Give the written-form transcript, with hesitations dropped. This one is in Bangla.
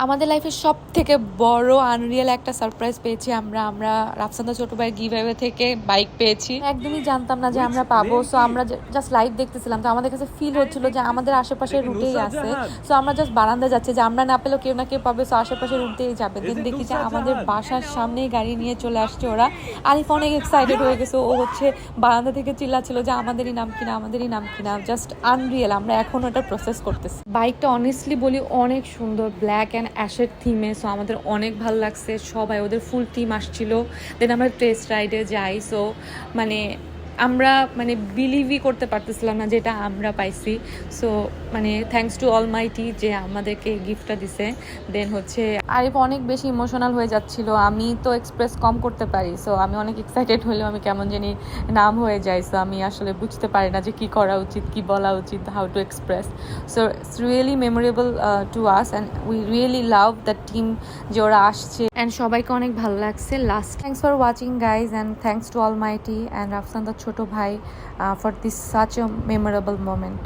আমাদের লাইফের সব থেকে বড় আনরিয়েল একটা সারপ্রাইজ পেয়েছি আমরা রাফসান্দা ছোট ভাইয়ের গিভঅ্যাওয়ে থেকে বাইক পেয়েছি। একদমই জানতাম না যে আমরা পাবো, সো আমরা জাস্ট লাইভ দেখতেছিলাম, তো আমাদের কাছে ফিল হচ্ছিল যে আমাদের আশেপাশের রুটেই আছে। সো আমরা জাস্ট বারান্দা যাচ্ছি যে আমরা না পেলেও কেউ না কেউ পাবে, সো আশেপাশের রুটেই যাবে। দেন দেখি যে আমাদের বাসার সামনেই গাড়ি নিয়ে চলে আসছে ওরা। আরিফ অনেক এক্সাইটেড হয়ে গেছে, ও হচ্ছে বারান্দা থেকে চিল্লাচ্ছিল যে আমাদেরই নাম কিনা, আমাদেরই নাম কিনা। জাস্ট আনরিয়েল, আমরা এখন ওটা প্রসেস করতেছি। বাইকটা অনেস্টলি বলি অনেক সুন্দর, ব্ল্যাক অ্যান্ড অ্যাশের থিমে, সো আমাদের অনেক ভালো লাগছে। সবাই ওদের ফুল টিম আসছিল, দেন আমরা টেস্ট রাইডে যাই। সো মানে আমরা মানে বিলিভই করতে পারতেছিলাম না যেটা আমরা পাইছি। সো মানে থ্যাঙ্কস টু অলমাইটি যে আমাদেরকে গিফটটা দিছে। দেন হচ্ছে আরিফ অনেক বেশি ইমোশনাল হয়ে যাচ্ছিল, আমি তো এক্সপ্রেস কম করতে পারি। সো আমি অনেক এক্সাইটেড হলেও আমি কেমন জানি নাম হয়ে যাই। সো আমি আসলে বুঝতে পারি না যে কী করা উচিত, কী বলা উচিত, how to express. So it's really memorable to us and we really love the team যে ওরা আসছে, অ্যান্ড সবাইকে অনেক ভালো লাগছে। Last thanks for watching guys, and thanks to Almighty and Rafsan the ছোটো ভাই for this such a memorable moment.